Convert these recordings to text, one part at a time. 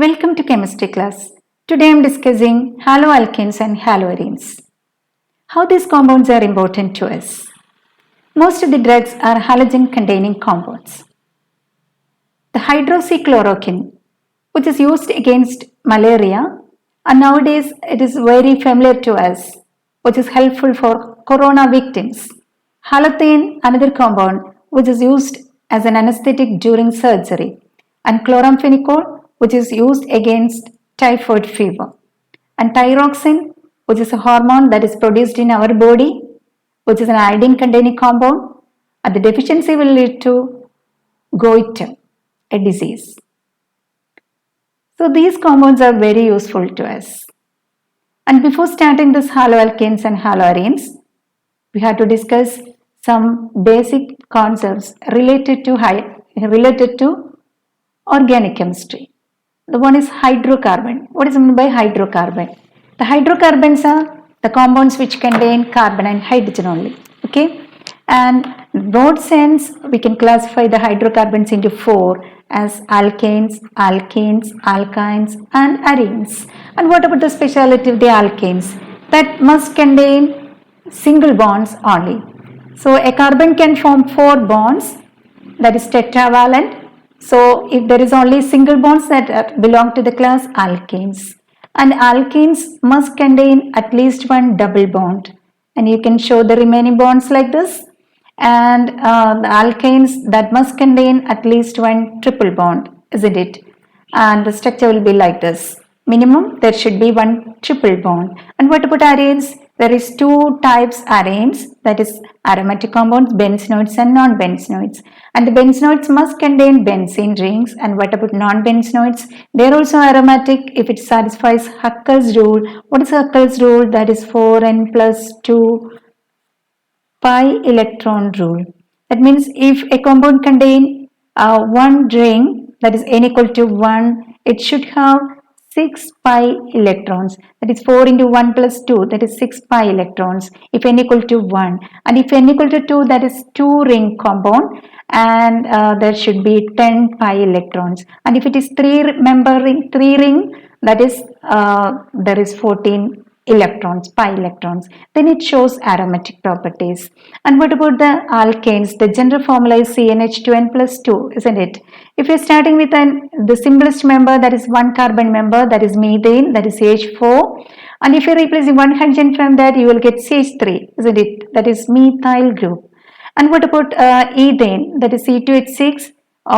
Welcome to chemistry class. Today I am discussing haloalkanes and haloarenes. How these compounds are important to us. Most of the drugs are halogen containing compounds. The hydroxychloroquine, which is used against malaria, and nowadays it is very familiar to us, which is helpful for corona victims. Halothane, another compound which is used as an anesthetic during surgery, and chloramphenicol, which is used against typhoid fever, and thyroxine, which is a hormone that is produced in our body, which is an iodine containing compound, and the deficiency will lead to goiter, a disease. So these compounds are very useful to us. And before starting this haloalkanes and haloarenes, we have to discuss some basic concepts related to organic chemistry. The one is hydrocarbon. What is meant by hydrocarbon? The hydrocarbons are the compounds which contain carbon and hydrogen only. Okay? And in broad sense, we can classify the hydrocarbons into four as alkanes, alkenes, alkynes, and arenes. And what about the speciality of the alkanes? That must contain single bonds only. So a carbon can form four bonds, that is tetravalent. So if there is only single bonds that belong to the class alkanes. And alkenes must contain at least one double bond. And you can show the remaining bonds like this. And the alkanes that must contain at least one triple bond, isn't it? And the structure will be like this. Minimum, there should be one triple bond. And what about arenes? There is two types arenes, that is aromatic compounds, benzenoids and non-benzenoids. And the benzenoids must contain benzene rings. And what about non-benzenoids? They are also aromatic if it satisfies Huckel's rule. What is Huckel's rule? That is 4n plus 2 pi electron rule. That means if a compound contains one ring, that is n equal to 1, it should have 6 pi electrons, that is 4 into 1 plus 2, that is 6 pi electrons if n equal to 1. And if n equal to 2, that is 2 ring compound, and there should be 10 pi electrons. And if it is 3 ring, that is there is 14 electrons, pi electrons. Then it shows aromatic properties. And what about the alkanes? The general formula is CnH2n plus 2, isn't it? If you're starting with the simplest member, that is one carbon member, that is methane, that is CH4. And if you're replacing one hydrogen from that, you will get CH3, isn't it? That is methyl group. And what about ethane? That is C2H6,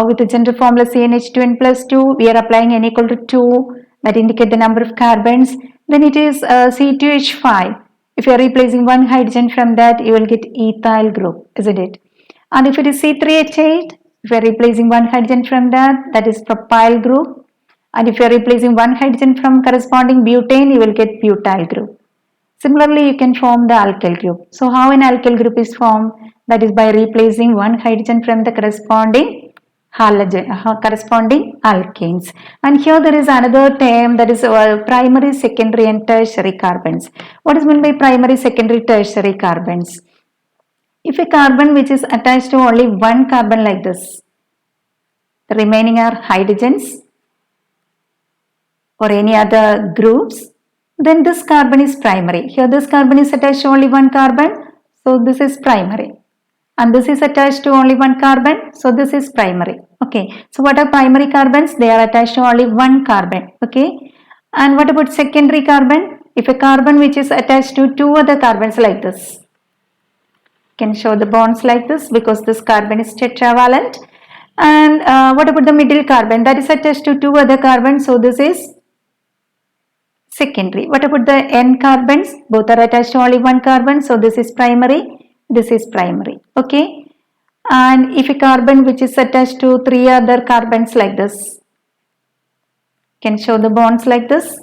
with the general formula CnH2n plus 2. We are applying n equal to 2, that indicate the number of carbons. Then it is C2H5. If you are replacing one hydrogen from that, you will get ethyl group, isn't it? And if it is C3H8, if you are replacing one hydrogen from that is propyl group. And if you are replacing one hydrogen from corresponding butane, you will get butyl group. Similarly, you can form the alkyl group. So how an alkyl group is formed? That is by replacing one hydrogen from the corresponding alkanes. And here there is another term, that is primary, secondary and tertiary carbons. What is meant by primary, secondary, tertiary carbons? If a carbon which is attached to only one carbon like this, the remaining are hydrogens or any other groups, then this carbon is primary. Here this carbon is attached to only one carbon, so this is primary. And this is attached to only one carbon, so this is primary. Okay, so what are primary carbons? They are attached to only one carbon. Okay, and what about secondary carbon? If a carbon which is attached to two other carbons like this, can show the bonds like this because this carbon is tetravalent. And what about the middle carbon? That is attached to two other carbons, so this is secondary. What about the N carbons? Both are attached to only one carbon, so this is primary. This is primary. Okay, and if a carbon which is attached to three other carbons like this, can show the bonds like this.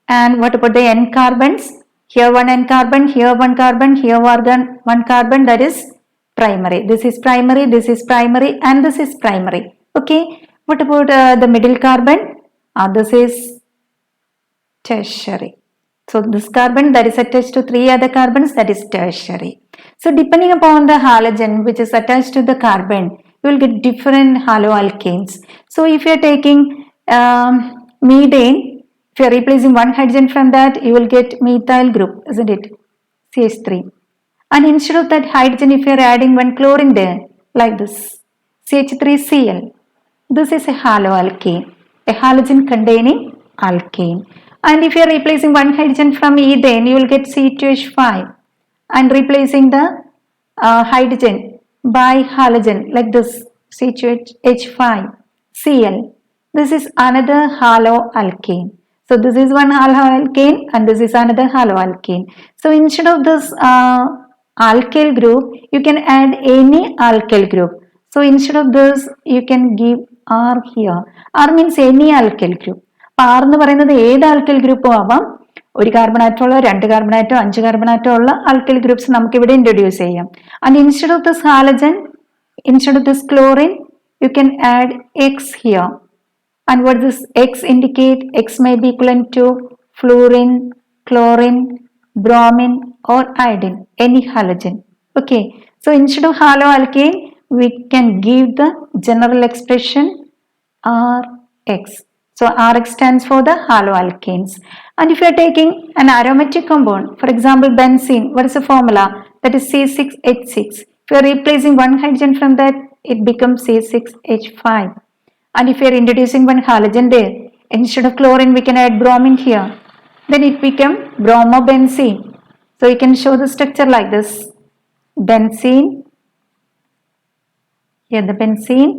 And what about the N carbons? Here one N carbon, here one carbon, here one carbon, that is primary. This is primary, this is primary, and this is primary. Okay, what about the middle carbon? This is tertiary. So this carbon that is attached to three other carbons, that is tertiary. So depending upon the halogen which is attached to the carbon, you will get different haloalkanes. So if you are taking methane, if you are replacing one hydrogen from that, you will get methyl group, isn't it? CH3. And instead of that hydrogen, if you are adding one chlorine there, like this, CH3Cl, this is a haloalkane, a halogen containing alkane. And if you are replacing one hydrogen from ethane, you will get C2H5. And replacing the hydrogen by halogen like this, CH5, Cl. This is another haloalkane. So this is one haloalkane and this is another haloalkane. So instead of this alkyl group, you can add any alkyl group. So instead of this, you can give R here. R means any alkyl group. അപ്പോൾ R എന്ന് പറയുന്നത് ഏത് alkyl ഗ്രൂപ്പും ആവാം. ഒരു carbon ആറ്റമുള്ള, രണ്ട് carbon atom, 5 carbon atom ഉള്ള alkyl groups നമുക്ക് ഇവിടെ ഇൻട്രൊഡ്യൂസ് ചെയ്യാം. And instead of this halogen, instead of this chlorine, you can add X here. And what does X indicate? X may be equivalent to fluorine, chlorine, bromine or iodine, any halogen. Okay, so instead of haloalkane, we can give the general expression Rx. So Rx stands for the haloalkanes. And if you are taking an aromatic compound, for example benzene, what is the formula? That is C6H6. If you are replacing one hydrogen from that, it becomes C6H5. And if you are introducing one halogen there, instead of chlorine we can add bromine here. Then it becomes bromobenzene. So you can show the structure like this. Benzene, here the benzene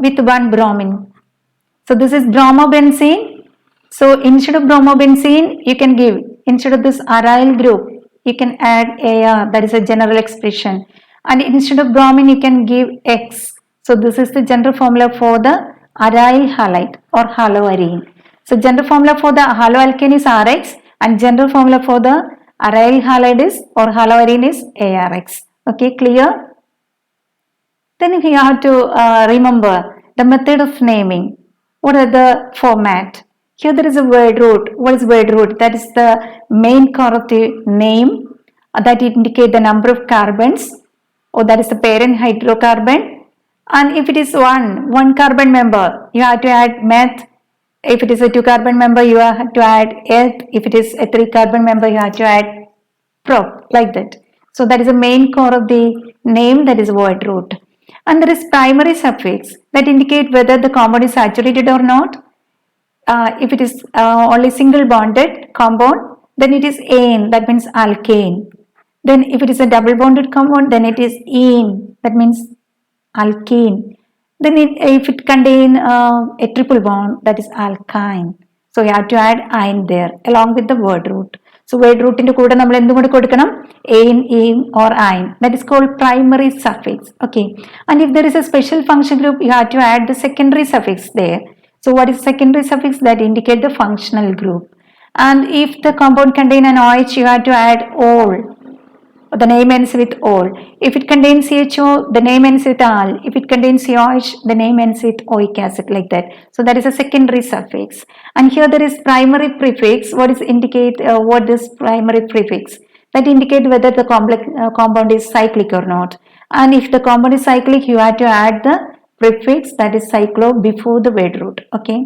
with one bromine. So this is bromobenzene. So instead of bromobenzene, you can give, instead of this aryl group, you can add Ar, that is a general expression. And instead of bromine, you can give X. So this is the general formula for the aryl halide or haloarine. So general formula for the haloalkane is Rx and general formula for the aryl halide is or haloarine is Arx. Okay, clear? Then we have to remember the method of naming. What are the format? Here there is a word root. What is word root? That is the main core of the name that indicate the number of carbons, or that is the parent hydrocarbon. And if it is one carbon member, you have to add meth. If it is a 2 carbon member, you have to add eth. If it is a 3 carbon member, you have to add prop, like that. So that is the main core of the name, that is word root. And there is primary suffix that indicate whether the compound is saturated or not. If it is only single bonded compound, then it is ane, that means alkane. Then if it is a double bonded compound, then it is ene, that means alkene. Then if it contain a triple bond, that is alkyne. So you have to add ine there along with the word root. So word root in the code നമ്മൾ എന്തും കൂടി കൊടുക്കണം, ane, ene or ine. That is called primary suffix. Okay. And if there is a special function group, you have to add the secondary suffix there. So what is secondary suffix? That indicate the functional group. And if the compound contain an OH, you have to add ol. The name ends with ol. If it contains CHO, the name ends with al. If it contains COH, the name ends with oic acid, like that. So that is a secondary suffix. And here there is primary prefix. What is indicate? What is primary prefix? That indicate whether the compound is cyclic or not. And if the compound is cyclic, you have to add the prefix, that is cyclo, before the word root. Okay.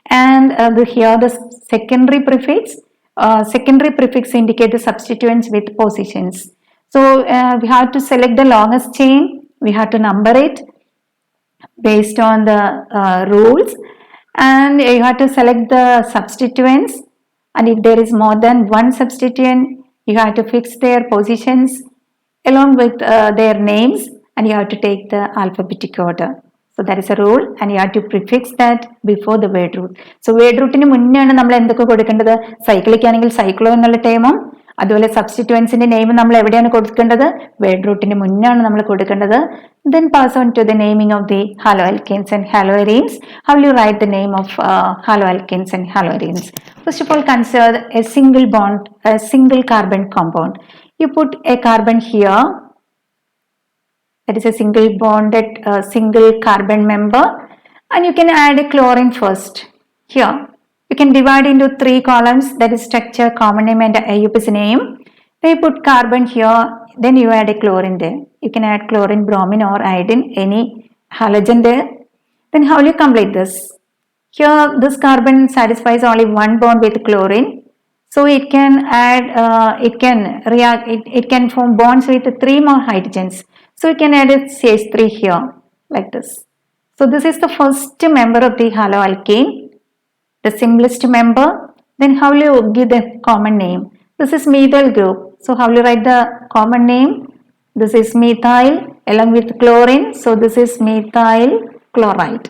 And here the secondary prefix indicate the substituents with positions. So we have to select the longest chain. We have to number it based on the rules, and you have to select the substituents. And if there is more than one substituent, you have to fix their positions along with their names, and you have to take the alphabetic order. So that is a rule, and you have to prefix that before the word root. So word rootന് മുന്നെയാണ് നമ്മൾ എന്തൊക്കെ കൊടുക്കേണ്ടത്? Cyclic ആണെങ്കിൽ cyclo എന്നുള്ള ടേമും അതുപോലെ സബ്സ്റ്റിറ്റ്യൂവൻസിന്റെ name നമ്മൾ എവിടെയാണ് കൊടുക്കേണ്ടത്? Word റൂട്ടിന് മുന്നാണ് നമ്മൾ കൊടുക്കേണ്ടത്. Then pass on to the naming of the haloalkanes and haloarenes. How will you write the name of haloalkanes and haloarenes? First of all, consider a single bond, a single carbon compound. You put a carbon here, that is a single bonded single carbon member, and you can add a chlorine first here. You can divide into 3 columns, that is structure, common name and IUPAC's name. They put carbon here, then you add a chlorine there. You can add chlorine, bromine or iodine, any halogen there. Then how will you complete this? Here this carbon satisfies only one bond with chlorine. So it can add, it can react, it can form bonds with 3 more hydrogens. So you can add a CH3 here like this. So this is the first member of the haloalkane, the simplest member. Then how will you give the common name? This is methyl group. So how will you write the common name? This is methyl along with chlorine. So this is methyl chloride.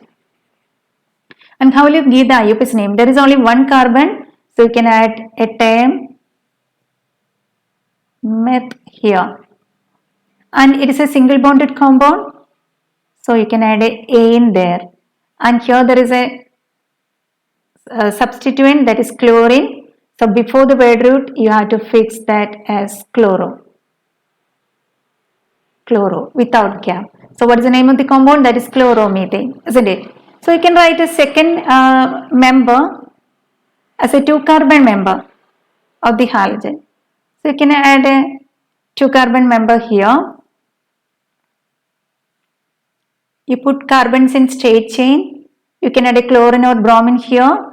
And how will you give the IUPAC name? There is only one carbon. So you can add a term meth here. And it is a single bonded compound. So you can add a in there. And here there is a substituent, that is chlorine. So before the word root you have to fix that as chloro without gap. So what is the name of the compound? That is chloromethane, isn't it? So you can write a second member as a 2 carbon member of the halogen. So you can add a 2 carbon member here. You put carbons in straight chain. You can add a chlorine or bromine here.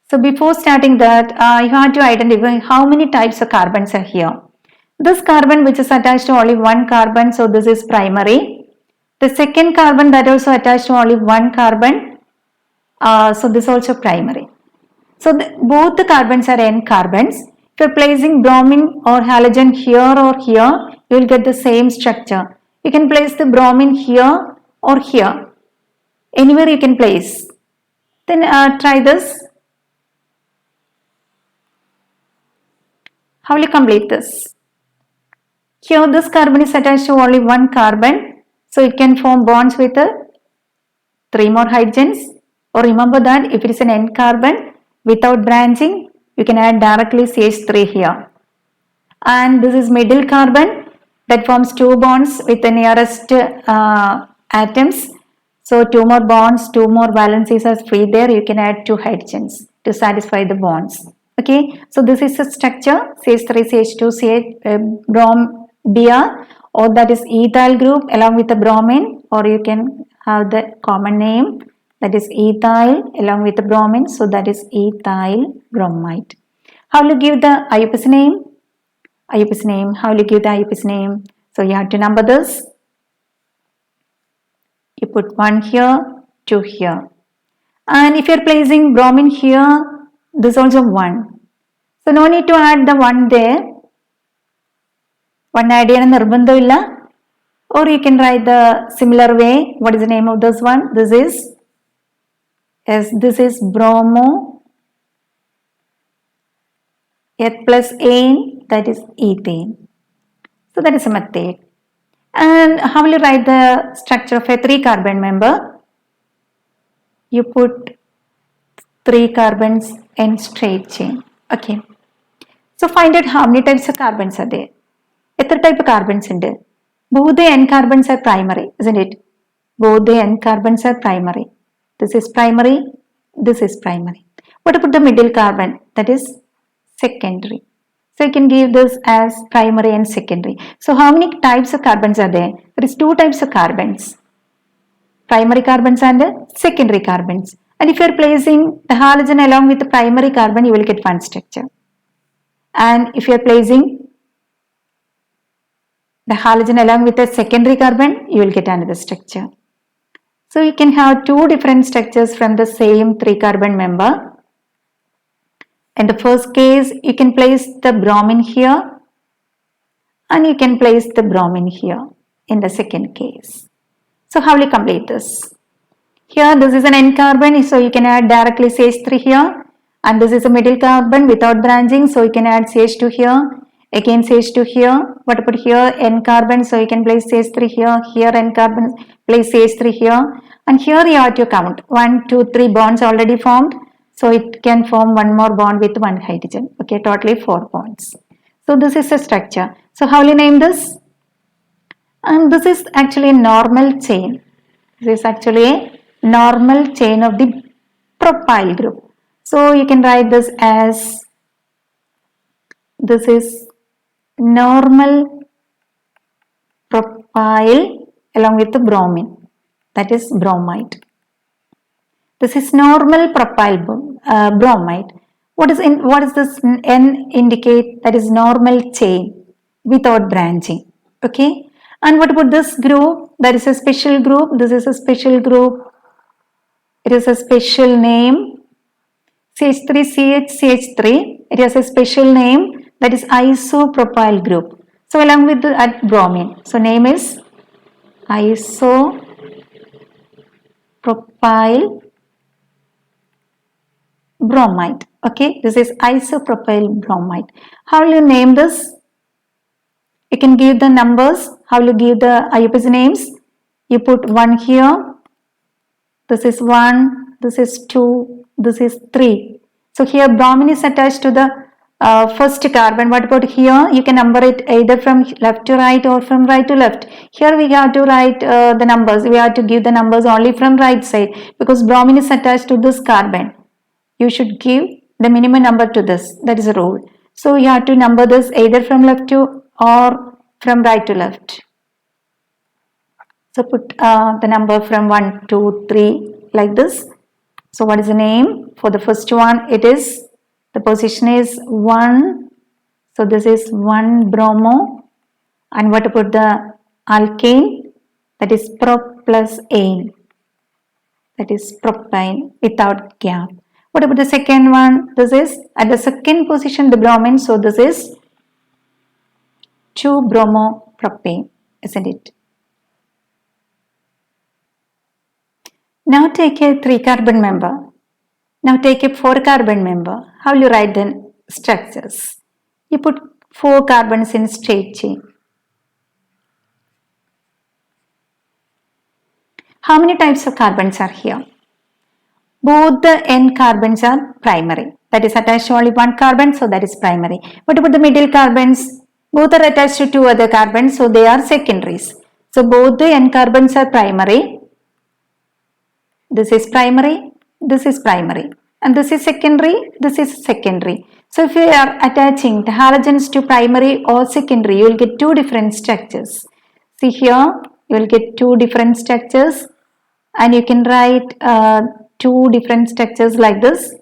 So before starting that, you have to identify how many types of carbons are here. This carbon which is attached to only one carbon, so this is primary. The second carbon that also attached to only one carbon, so this is also primary. So both the carbons are N carbons. If you are placing bromine or halogen here or here, you will get the same structure. You can place the bromine here or here. Anywhere you can place. Then try this. How will you complete this? Here this carbon is attached to only one carbon. So it can form bonds with 3 more hydrogens. Or remember that if it is an N carbon without branching, you can add directly CH3 here. And this is middle carbon that forms 2 bonds with the nearest atoms. So 2 more bonds, 2 more valencies are free there. You can add 2 hydrogens to satisfy the bonds. Okay, so this is the structure CH3, CH2, brom, Br, or that is ethyl group along with the bromine, or you can have the common name, that is ethyl along with the bromine, so that is ethyl bromide. How will you give the IUPAC name? IUPAC name, how will you give the IUPAC name? So you have to number this. You put 1 here, 2 here. And if you are placing bromine here, this is also 1. So no need to add the 1 there. 1 add cheyana nirbandhamilla. Or you can write the similar way. What is the name of this one? This is, yes, this is bromo eth plus ane, that is ethane. So that is a method. And how will you write the structure of a 3 carbon member? You put 3 carbons in straight chain. Okay. So find out how many types of carbons are there. Etra type of carbons ഉണ്ട്? Both the N carbons are primary, isn't it? Both the N carbons are primary. This is primary, this is primary. What about the middle carbon? That is secondary. So you can give this as primary and secondary. So how many types of carbons are there? There is 2 types of carbons. Primary carbons and secondary carbons. And if you are placing the halogen along with the primary carbon, you will get one structure. And if you are placing the halogen along with the secondary carbon, you will get another structure. So you can have 2 different structures from the same 3 carbon member. In the first case, you can place the bromine here and you can place the bromine here in the second case. So how will you complete this? Here this is an N carbon, so you can add directly CH3 here, and this is a middle carbon without branching, so you can add CH2 here, again CH2 here. What about here? N carbon, so you can place CH3 here, here N carbon, place CH3 here, and here you have to count 1, 2, 3 bonds already formed, so it can form 1 more bond with 1 hydrogen. Okay, totally 4 bonds. So this is a structure. So how will you name this? And this is actually a normal chain. This is actually a normal chain of the propyl group. So you can write this as, this is normal propyl along with the bromine, that is bromide. This is normal propyl bromide. What is this N indicate? That is normal chain without branching. Okay. And what about this group? That is a special group. This is a special group. It is a special name. CH3CH3. It has a special name, that is isopropyl group. So along with the bromine. So name is isopropyl bromide. Okay, this is isopropyl bromide. How will you name this? You can give the numbers. How will you give the IUPAC names? You put 1 here. This is 1. This is 2. This is 3. So here bromine is attached to the first carbon. What about here? You can number it either from left to right or from right to left. Here we have to write the numbers. We have to give the numbers only from right side because bromine is attached to this carbon. You should give the minimum number to this. That is a rule. So you have to number this either from left to or from right to left. So put the number from 1, 2, 3 like this. So what is the name? For the first one, it is, the position is 1. So this is 1 bromo. And what about the alkane? That is prop plus ane. That is propane without gap. What about the second one? This is at the second position the bromine. So this is 2-bromopropane, isn't it? Now take a 3-carbon member. Now take a 4-carbon member. How will you write the structures? You put 4 carbons in straight chain. How many types of carbons are here? Both the N carbons are primary. That is attached to only 1 carbon, so that is primary. What about the middle carbons? Both are attached to 2 other carbons, so they are secondaries. So both the N carbons are primary. This is primary, this is primary. And this is secondary, this is secondary. So if you are attaching the halogens to primary or secondary, you will get 2 different structures. See here, you will get 2 different structures. And you can write 2 different structures like this.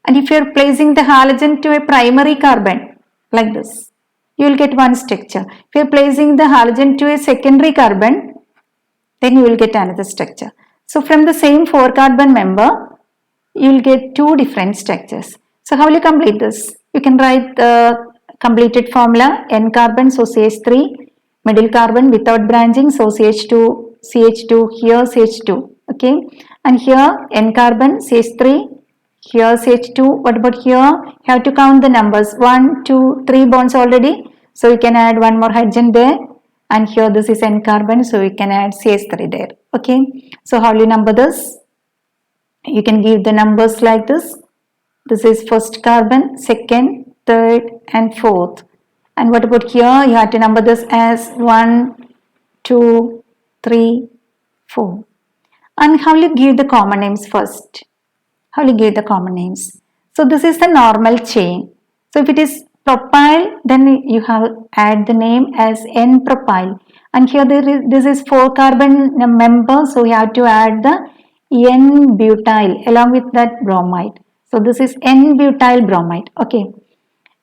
And if you are placing the halogen to a primary carbon like this, you will get 1 structure. If you are placing the halogen to a secondary carbon, then you will get another structure. So from the same 4-carbon member, you will get 2 different structures. So how will you complete this? You can write the completed formula: N carbon, so CH3, middle carbon without branching, so CH2, CH2, here CH2, okay, and here N carbon, CH3, here CH2. What about here? You have to count the numbers: 1, 2, 3 bonds already, so you can add 1 more hydrogen there, and here this is N carbon, so you can add CH3 there, okay. So how will you number this? You can give the numbers like this. This is first carbon, second, third and fourth. And what about here? You have to number this as 1, 2, 3, 4. And how will you give the common names first? How will you give the common names? So this is the normal chain. So if it is propyl, then you have add the name as N-propyl. And here this is 4-carbon member, so you have to add the N-butyl along with that bromide. So this is N-butyl bromide, okay.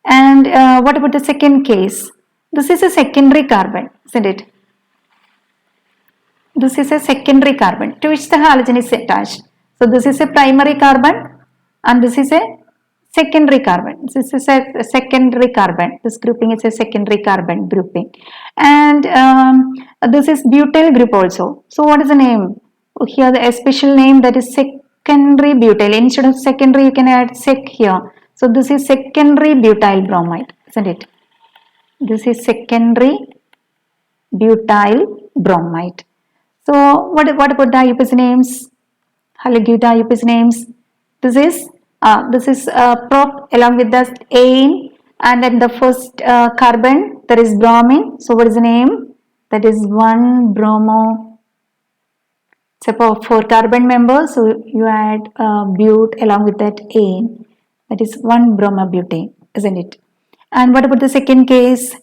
And what about the second case? This is a secondary carbon, isn't it? This is a secondary carbon to which the halogen is attached. So this is a primary carbon and this is a secondary carbon. This is a secondary carbon. This grouping is a secondary carbon grouping. And this is butyl group also. So what is the name? Here the special name, that is secondary butyl. Instead of secondary, you can add sec here. So this is secondary butyl bromide, isn't it? This is secondary butyl bromide. So what about the IUPAC names? How will you give the IUPAC names? This is prop along with the ane, and then the first carbon, there is bromine. So what is the name? That is 1-bromo. It's a 4-carbon member, so you add but along with that ane. That is 1-bromobutane, isn't it? And what about the second case?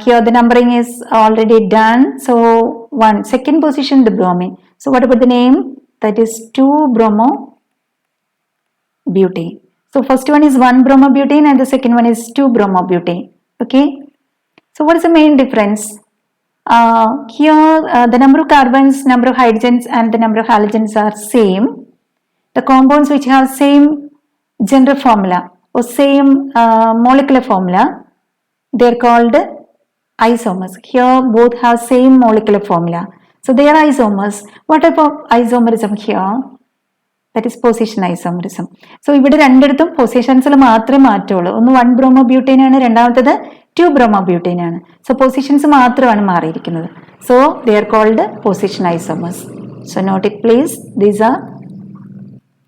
Here the numbering is already done. So one second position the bromine. So what about the name? That is 2-bromobutane. So first one is 1-bromobutane and the second one is 2-bromobutane. Okay. So what is the main difference? Here the number of carbons, number of hydrogens and the number of halogens are same. The compounds which have same general formula or same molecular formula, they are called isomers. Here both have same molecular formula. So they are isomers. What type of isomerism here? That is position isomerism. So ഇവിടെ രണ്ടിടത്തും പൊസിഷൻസിൽ മാത്രമേ മാറ്റുള്ളൂ. ഒന്ന് 1-bromobutane ആണ്, രണ്ടാമത്തേത് 2-bromobutane ആണ്. So positions മാത്രമാണ് മാറിയിരിക്കുന്നത്. So they are called position isomers. So note it please. These are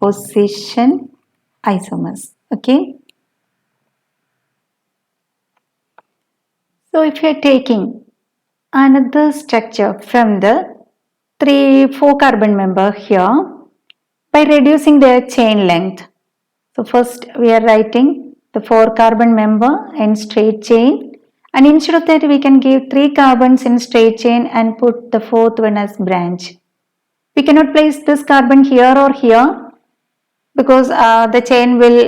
position isomers. Okay. So if you are taking another structure from the 4 carbon member here by reducing their chain length. So first we are writing the 4 carbon member in straight chain, and instead of that we can give 3 carbons in straight chain and put the 4th one as branch. We cannot place this carbon here or here because the chain will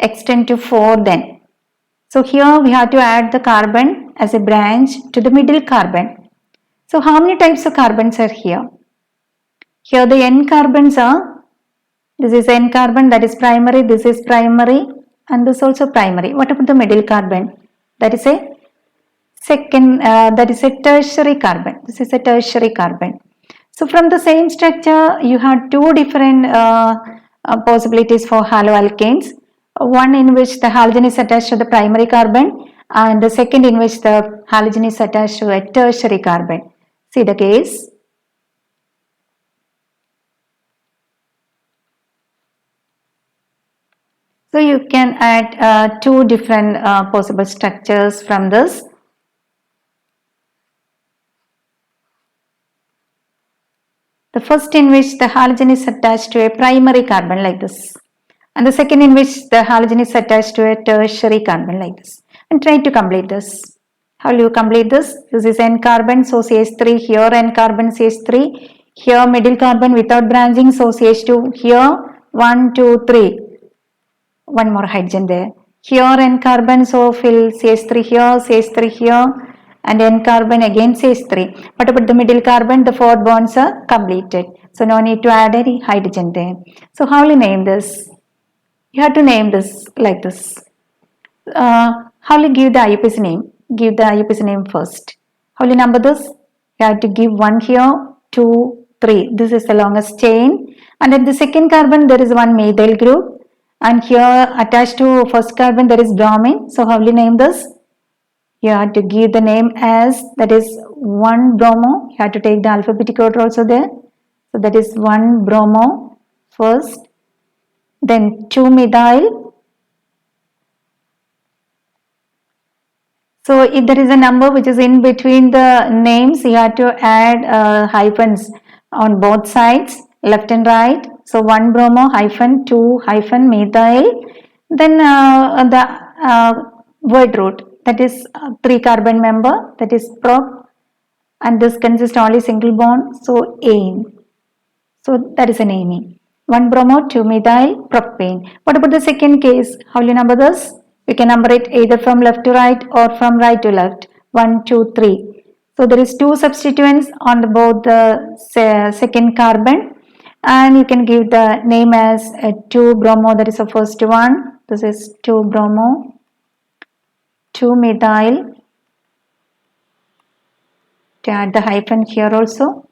extend to 4 then. So here we have to add the carbon as a branch to the middle carbon. So how many types of carbons are here? Here the N carbons are, this is N carbon, that is primary, this is primary and this also primary. What about the middle carbon? That is a second, that is a tertiary carbon. This is a tertiary carbon. So from the same structure you have 2 different possibilities for haloalkanes. One in which the halogen is attached to the primary carbon and the second in which the halogen is attached to a tertiary carbon. See the case. So you can add 2 different possible structures from this. The first in which the halogen is attached to a primary carbon like this, and the second in which the halogen is attached to a tertiary carbon like this. And try to complete this. How will you complete this? This is N carbon, so CH3, here N carbon, CH3, here middle carbon without branching, so CH2, here 1, 2, 3. One more hydrogen there. Here N carbon, so fill CH3 here, CH3 here, and N carbon again CH3. What about the middle carbon? The 4 bonds are completed. So no need to add any hydrogen there. So how will you name this? You have to name this like this. How will you give the IUPAC name? Give the IUPAC name first. How will you number this? You have to give 1 here, 2, 3. This is the longest chain. And at the second carbon there is one methyl group. And here attached to first carbon there is bromine. So how will you name this? You have to give the name as, that is 1-bromo. You have to take the alphabetic order also there. So that is 1-bromo first. Then 2-methyl. So if there is a number which is in between the names, you have to add hyphens on both sides, left and right. So 1-bromo hyphen 2-methyl. Then the word root, that is 3 carbon member, that is prop, and this consists only single bond, so ane. So that is a naming. 1-bromo 2-methyl propane. What about the second case? How will you number this? We can number it either from left to right or from right to left. 1, 2, 3. So there is 2 substituents on both the second carbon, and you can give the name as 2-bromo, that is the first one. This is 2-bromo 2-methyl. To add the hyphen here also.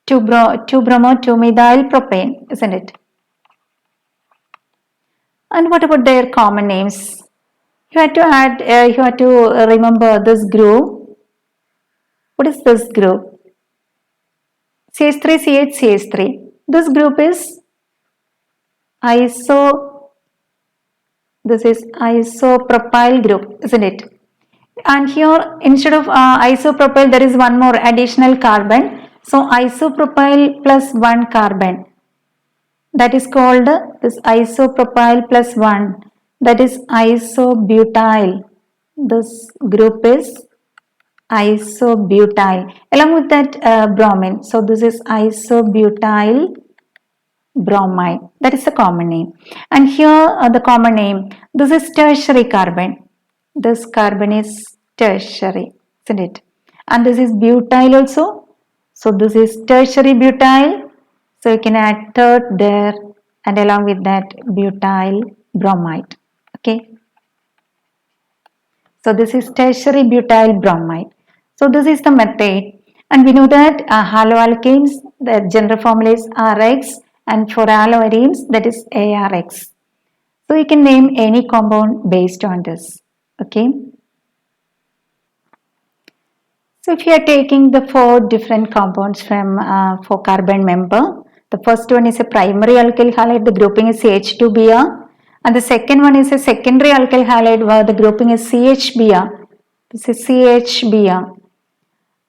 2-bromo 2-methyl propane, isn't it? And what about their common names? You have to add, you have to remember this group. What is this group? CH3, CH, CH3. This group is isopropyl group, isn't it? And here instead of isopropyl there is one more additional carbon. So isopropyl plus 1 carbon. that is called this isopropyl plus 1, that is isobutyl. This group is isobutyl along with that bromine. So this is isobutyl bromide, that is the common name. And here the common name, this is tertiary carbon. This carbon is tertiary, isn't it? And this is butyl also. So this is tertiary butyl. So you can add third there and along with that butyl bromide. Okay. So this is tertiary butyl bromide. So this is the method. And we know that haloalkanes, the general formula is Rx, and for haloarenes that is ARX. So you can name any compound based on this. Okay. So if you are taking the four different compounds from four carbon member, the first one is a primary alkyl halide, the grouping is CH2Br, and the second one is a secondary alkyl halide where the grouping is CHBr. This is CHBr.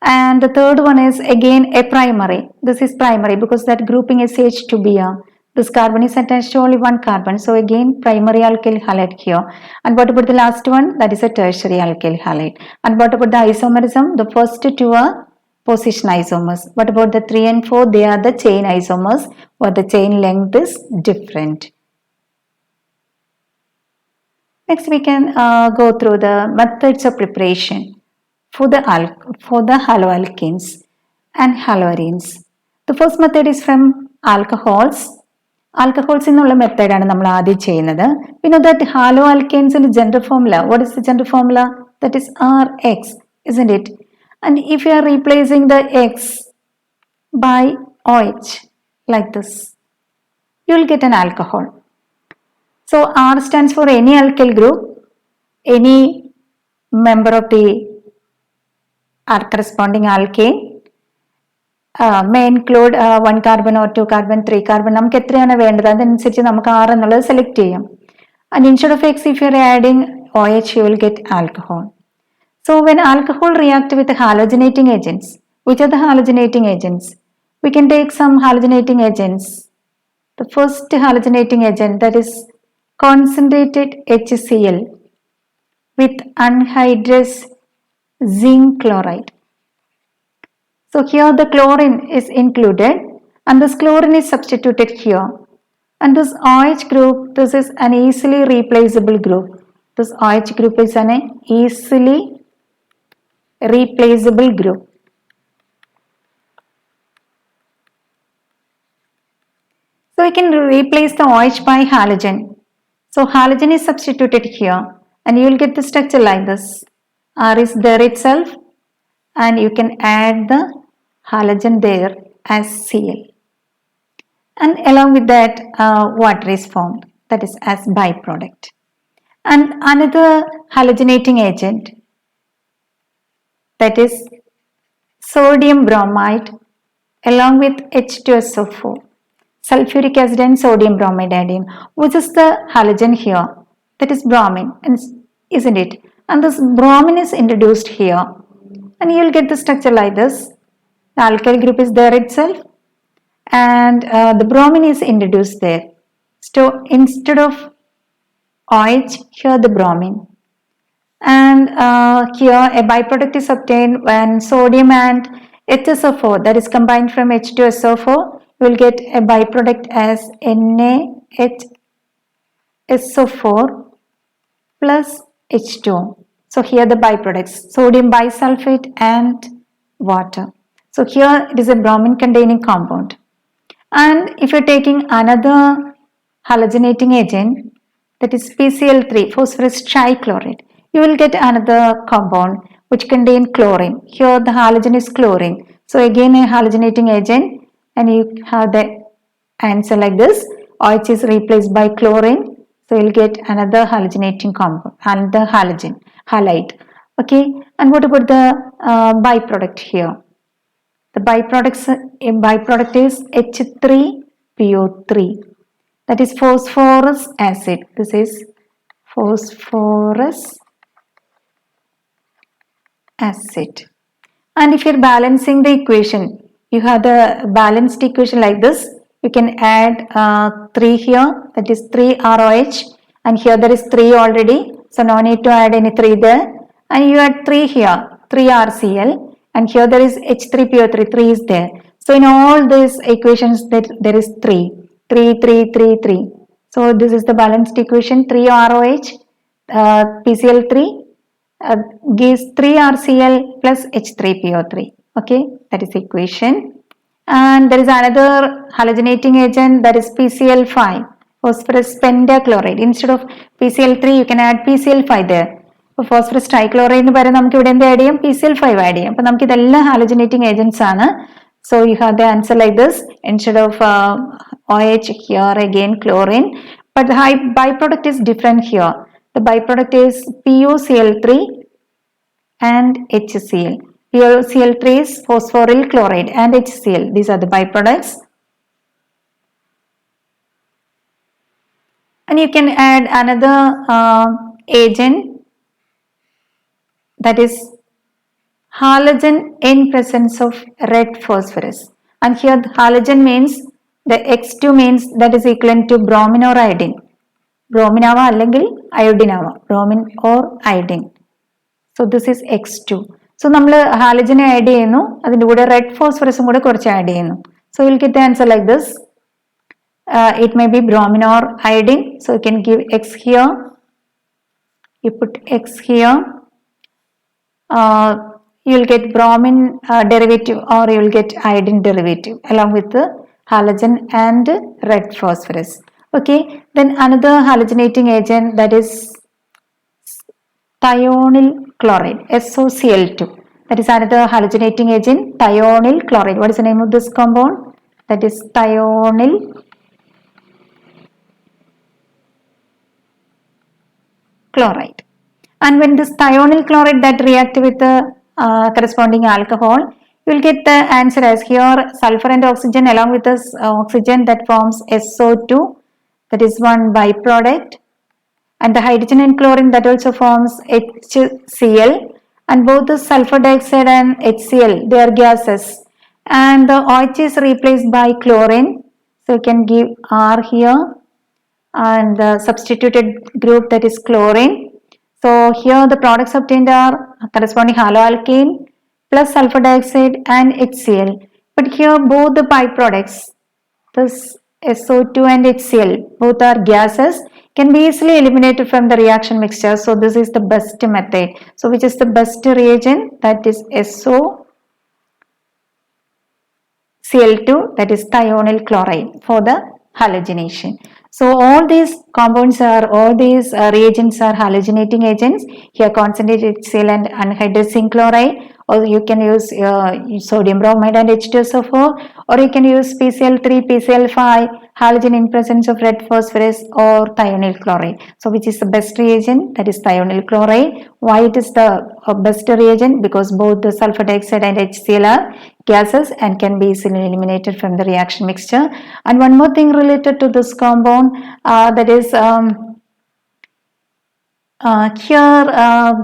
And the third one is again a primary. This is primary because that grouping is CH2Br. This carbon is attached to only one carbon. So again primary alkyl halide here. And what about the last one? That is a tertiary alkyl halide. And what about the isomerism? The first two are position isomers. What about the 3 and 4? They are the chain isomers where the chain length is different. Next we can go through the methods of preparation for the haloalkanes and haloarenes. The first method is from alcohols. Alcohols എന്നുള്ള മെത്തേഡാണ് നമ്മൾ ആദ്യം ചെയ്യുന്നത്. We know that haloalkanes in the general formula. What is the general formula? That is RX, isn't it? And if you are replacing the X by OH like this, you will get an alcohol. So R stands for any alkyl group, any member of the corresponding alkane. May include 1 carbon or 2 carbon, 3 carbon. നമുക്ക് എത്രയാണ് വേണ്ടത് അതനുസരിച്ച് നമുക്ക് R എന്നുള്ളത് select ചെയ്യാം. And instead of X, if you are adding OH, you will get alcohol. So when alcohol react with halogenating agents, which are the halogenating agents? We can take some halogenating agents. The first halogenating agent, that is concentrated HCl with anhydrous zinc chloride. So here the chlorine is included and this chlorine is substituted here. And this OH group, this is an easily replaceable group. This OH group is an easily replaceable group. So we can replace the OH by halogen. So halogen is substituted here and you will get the structure like this. R is there itself and you can add the halogen there as Cl. And along with that water is formed, that is as byproduct. And another halogenating agent, that is sodium bromide along with H2SO4. Sulfuric acid and sodium bromide adding, which is the halogen here, that is bromine, isn't it? And this bromine is introduced here and you will get the structure like this. The alkyl group is there itself and the bromine is introduced there. So instead of OH, here the bromine. And here a byproduct is obtained when sodium and HSO4, that is combined from H2SO4, you will get a byproduct as NaHSO4 plus H2O. So here the byproducts, sodium bisulfate and water. So here it is a bromine containing compound. And if you are taking another halogenating agent, that is PCl3, phosphorus trichloride, you will get another compound which contains chlorine. Here the halogen is chlorine. So again a halogenating agent and you have the answer like this. OH is replaced by chlorine. So you will get another halogenating compound, another halogen, halide. Okay. And what about the byproduct here? The byproduct is H3PO3, that is phosphorus acid. This is phosphorus acid. And if you are balancing the equation, you have the balanced equation like this. you can add 3 here, that is 3 ROH, and here there is 3 already, so no need to add any 3 there, and you add 3 here, 3 RCl, and here there is H3PO3, 3 is there. So in all these equations there is 3, 3, 3, 3, 3. So this is the balanced equation, 3 ROH, PCl3 gives 3 RCl plus H3PO3. Okay, that is the equation. And there is another halogenating agent, that is PCl5, phosphorus pentachloride. Instead of PCl3 you can add PCl5 there. ഇപ്പോൾ phosphorus ട്രൈക്ലോറൈഡിന് പകരം നമുക്ക് ഇവിടെ എന്ത് add ചെയ്യാം, PCl5 add ചെയ്യാം. അപ്പോൾ നമുക്ക് ഇതെല്ലാം ഹാലോജനേറ്റിംഗ് ഏജൻസ് ആണ്. So you have the answer like this, instead of OH here again chlorine, but the byproduct is different here. The byproduct is PuCl3 and HCl. PuCl3 is phosphoryl chloride and HCl. These are the byproducts. And you can add another agent, that is halogen in presence of red phosphorus. And here halogen means the X2 means that is equivalent to bromine or iodine. Bromine ആവാം അല്ലെങ്കിൽ iodine ആവാം, bromine or iodine. So this is X2. So നമ്മൾ ഹാലജനെ add ചെയ്യുന്നു, അതിൻ്റെ കൂടെ red ഫോസ്ഫറസും കൂടെ കുറച്ച് add ചെയ്യുന്നു. So you'll get the answer like this. It may be bromine or iodine. So you can give X here. You put X here. You will get bromine derivative or you will get iodine derivative along with the halogen and red phosphorus. Okay, then another halogenating agent, that is thionyl chloride, SOCl2. That is another halogenating agent, thionyl chloride. What is the name of this compound? That is thionyl chloride. And when this thionyl chloride that react with the corresponding alcohol, you will get the answer as here, sulfur and oxygen along with this oxygen that forms SO2, that is one byproduct, and the hydrogen and chlorine that also forms HCl, and both the sulfur dioxide and HCl, they are gases, and the OH is replaced by chlorine, so you can give R here, and the substituted group, that is chlorine. So here the products obtained are corresponding haloalkane plus sulfur dioxide and HCl. But here both the byproducts, this SO2 and HCl, both are gases, can be easily eliminated from the reaction mixture. So this is the best method. So which is the best reagent? That is SOCl2, that is thionyl chloride for the halogenation. So all these compounds are, all these reagents are halogenating agents. Here concentrated HCl and anhydrous zinc chloride, or you can use sodium bromide and H2SO4, or you can use PCl3, PCl5, halogen in presence of red phosphorus, or thionyl chloride. So which is the best reagent? That is thionyl chloride. Why it is the best reagent? Because both the sulfur dioxide and HCl are gases and can be easily eliminated from the reaction mixture. And one more thing related to this compound, that is here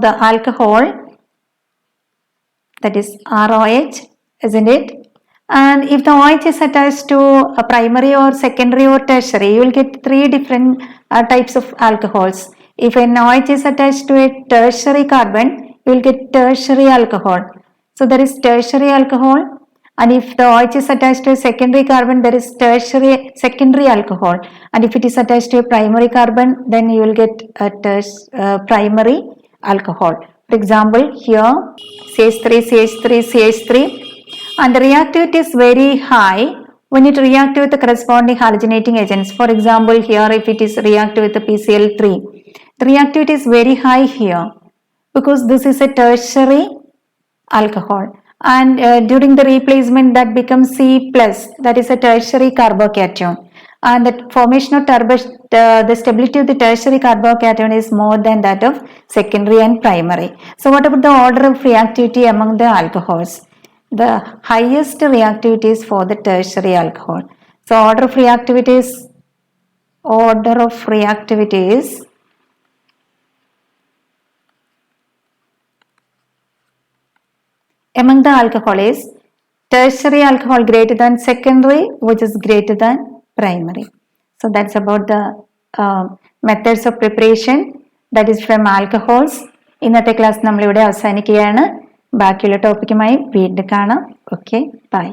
the alcohol, that is ROH, isn't it? And if the OH is attached to a primary or secondary or tertiary, you will get 3 different types of alcohols. If an OH is attached to a tertiary carbon, you will get tertiary alcohol. So there is tertiary alcohol, and if the OH is attached to a secondary carbon, there is secondary alcohol, and if it is attached to a primary carbon, then you will get a primary alcohol. For example, here CH3, CH3, CH3, and the reactivity is very high when it reacts with the corresponding halogenating agents. For example, here if it is reactive with the PCl3, the reactivity is very high here because this is a tertiary alcohol, and during the replacement that becomes C+, that is a tertiary carbocation, and the formation of the stability of the tertiary carbocation is more than that of secondary and primary. So what about the order of reactivity among the alcohols? The highest reactivity is for the tertiary alcohol. So order of reactivity is among the alcohol is tertiary alcohol greater than secondary, which is greater than primary. So that's about the methods of preparation, that is from alcohols. ഇന്നത്തെ class നമ്മളിവിടെ അവസാനിക്കുകയാണ്. ബാക്കിയുള്ള ടോപ്പിക്കുമായി വീണ്ടും കാണാം. Okay, by.